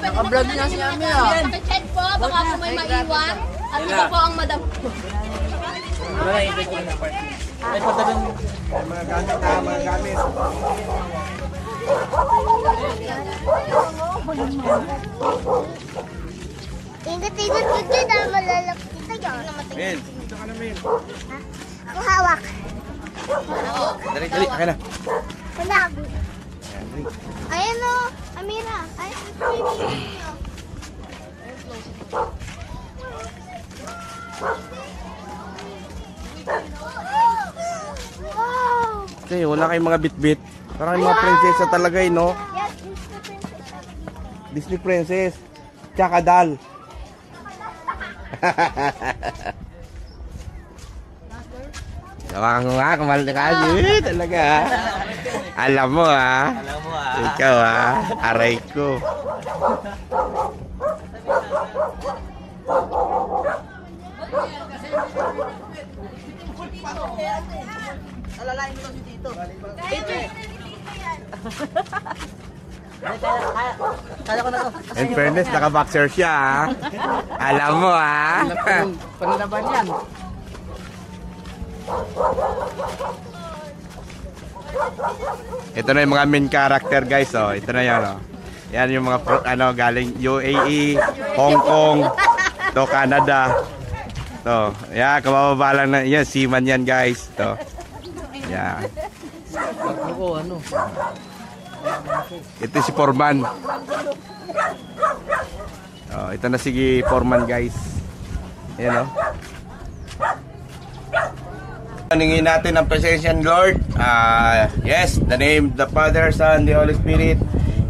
Naka-vlog niya si Ami ah. Check po, baka po may maiwan. At iba po ang madam po. Wala, hindi ko na part. Ay, patalang mga gamit ha, mga gamit. Ingat-ingat ko dyan dahil malalapit tayo. Mel, dito ka na Mel. Ako hawak. Dali, dali, akin na. Wala. Ayan o, Amira. Ay, wow! Okay, wala kayong mga bit-bit. Parang mga prinsesa talaga eh, no? Yes, Disney princess. Tsaka dal. Gawa ko nga, kamal na kasi. Talaga ha. Alam mo ha. Ikaw ha. Aray ko. Alalain mo si Tito. Kaya ko na to. In fairness, naka-boxer siya ha. Alam mo ha. Panlaban yan. Ito na yung mga main character guys oh. Ito na yan oh. Yan yung mga galing UAE, Hong Kong, to Canada. To, yeah, kabababa lang na. Yan, seaman yan guys. To. Yeah. Oo, ano? Ito si Foreman. Oh, ito na si Foreman guys. Ayan oh. Ningin natin ang presensya ng Lord. Yes, the name, the Father, Son, the Holy Spirit.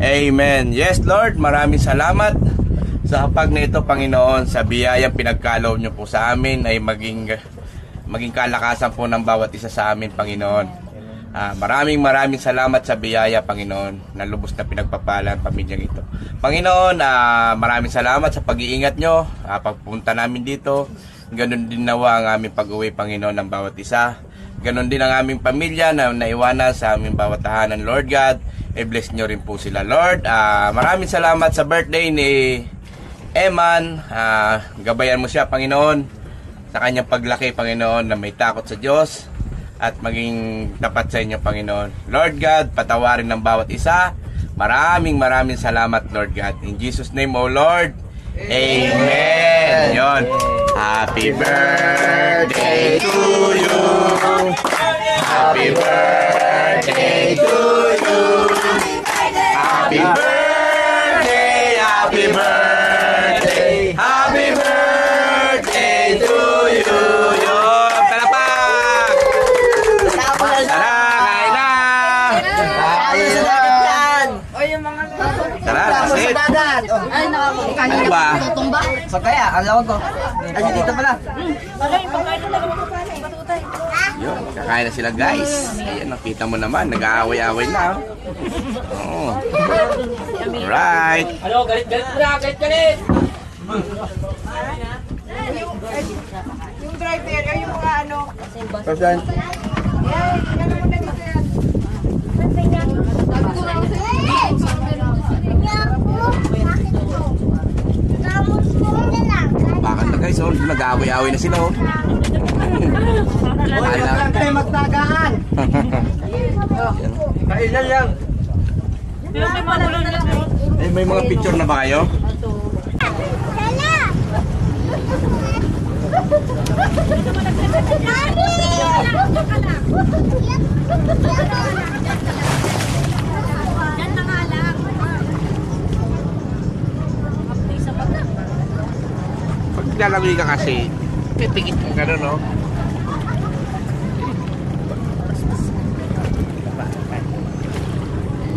Amen. Yes, Lord, maraming salamat sa hapag na ito, Panginoon, sa biyayang pinagkaloob nyo po sa amin ay maging kalakasan po ng bawat isa sa amin, Panginoon. Maraming salamat sa biyaya, Panginoon, na lubos na pinagpapala ang pamilyang ito. Panginoon, maraming salamat sa pag-iingat nyo, pagpunta namin dito. Ganon din nawa ang aming pag-uwi, Panginoon, ng bawat isa. Ganon din ang aming pamilya na naiwanan sa aming bawat tahanan, Lord God. I-bless nyo rin po sila, Lord. Maraming salamat sa birthday ni Eman. Gabayan mo siya, Panginoon, sa kanyang paglaki, Panginoon, na may takot sa Diyos at maging tapat sa inyo, Panginoon. Lord God, patawarin ng bawat isa. Maraming salamat, Lord God. In Jesus' name, O Lord. Amen. Yon. Happy birthday to you. Happy birthday to you. Happy birthday, happy birthday, happy birthday to you. Yon. Palapak. Tara, kain na. Tara, kasit. Ay, nakakakain. Ano ba? Tutumba? So kaya, ang lawag ko. Ay, si Tito pala. Okay, pagkain na lang mga panay. Batutay. Yun, kakain na sila guys. Ayan, nakita mo naman, nag-aaway-aaway na. Oh. Alright. Ano, galit mo na, galit. Yung driver, ay yung mga ano. Saan? Bakit na guys, oh, nag-aaway-aaway na sila oh. Wala kayo magtagaan. Kailan lang. Eh, may mga picture na ba kayo? Pag lalagay ka kasi, pipikit ka gano'n, no?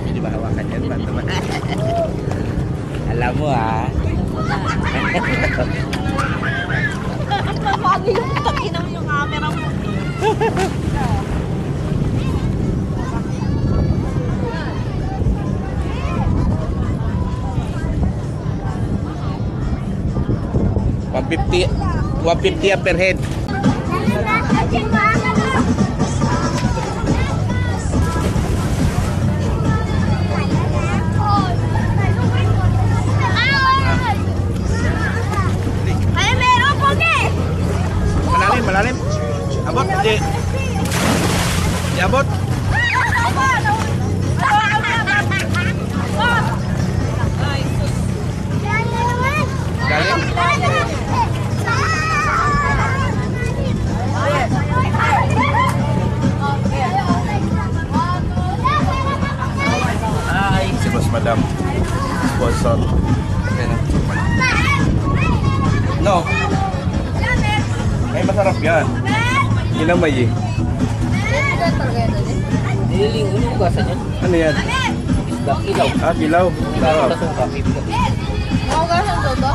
Hindi ba hawakan yan, teman-teman? Alam mo, ha? Mabagi yung takinang yung camera mo. $150 per head. Inabot. Galing. Si Boss Madam. Sponsor. Okay na. No. Ay, masarap yan. Kinamay eh. Niling, ano yung gasa niya? Ano yan? Isda, ilaw. Ah, kilaw. Sarap. Tasungka, pipigap. Ako ka siyang toto?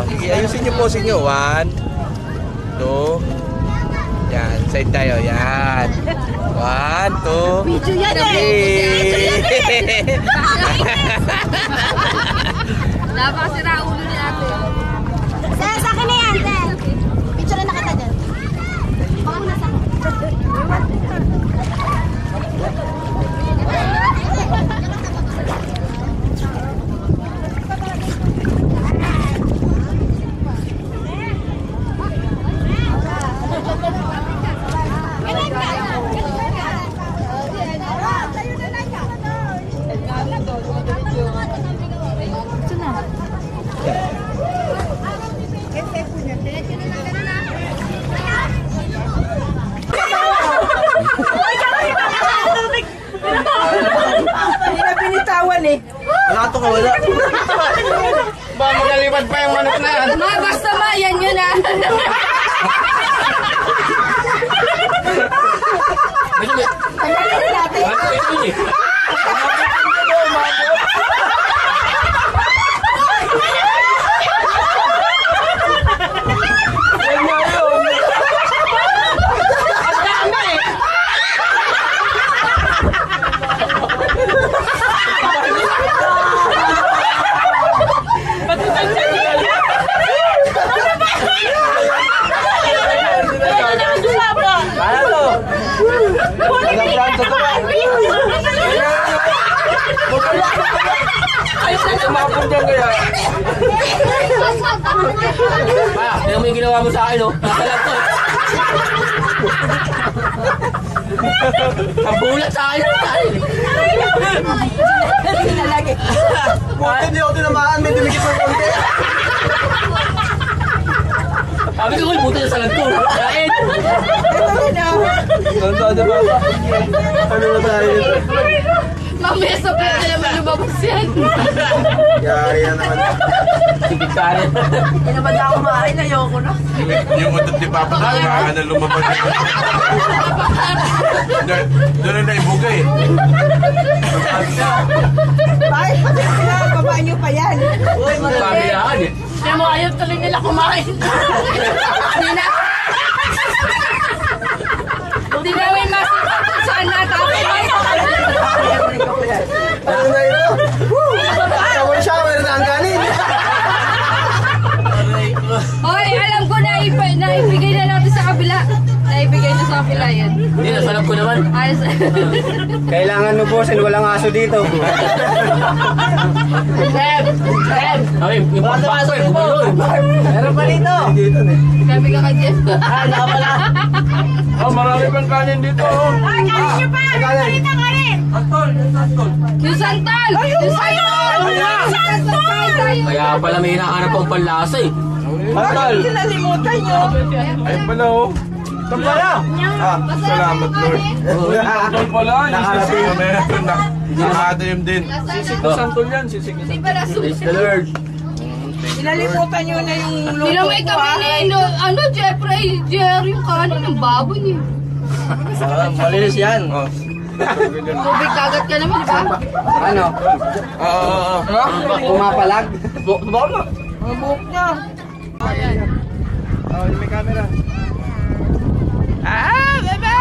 Sige, ayusin niyo po sa inyo. 1, 2. Yan, side tayo. Yan. 1, 2. Video yan Napakasira ulo ni ate. Sa akin na yan, Tel. Picture na kita dyan. Baka nasa ko. Hindi na pinitawan eh. Wala ito ka, wala. Ba, magalipad pa yung manok na yan. Ma, basta ma, yan yun ah. Ano mo yung ginawa mo sa akin, no? Nakalag ko. Ang bulat sa akin, no? Buti hindi ako tinamaan, may dumikit sa konti. Sabi ko, buti na sa lag ko. Kain! Ano na tayo? Mamaya sa pwede naman lumabas yan. Yaya naman. Sigit ka rin. Hindi naman ako kumain, ayoko na. Yung utot ni Papa na, baka na lumabas. Doon na naibuga eh. Bakit pati pinapabaan nyo pa yan? Uy, mabiyahan eh. Kaya mo ayaw tuloy nila kumain. Hindi na. Hindi na may masakot kung saan natapos. Ano na ito? Shower shower na ang galing. Hoy, alam ko na naibigay na natin sa kabila. Naibigay na sa kabila yan. Hindi, nasalap ko naman. Ayos. Kailangan nubusin, walang aso dito. Ay, yung pagpako eh, bumalo eh. Meron pa dito. Dito na. Sabi ka ka, Jeff. Naka pala. Oh, marami pang kanin dito. Ay, kanin nyo pa! Kanin na kanin! Yung santol! Yung santol! Yung santol! Kaya pala may hinahanap pang panlasa eh. Bakit kinalimutan nyo? Ay pala oh. Ito pala. Salamat Lord. Santol pala. Nakarating. Nakarating din. Santol yan, sisig. Hindi pa Praise the Lord. Kinalimutan nyo na yung luto Nilamay ko. kami ni, Jeffrey, Jerry, yung kanin ng baboy niya. Malinis yan. Oh. Tubig kagat ka naman, di ba? Ano? Oo. Pumapalag? Baka ang buhok niya. Oh, may camera. Ah, bebe!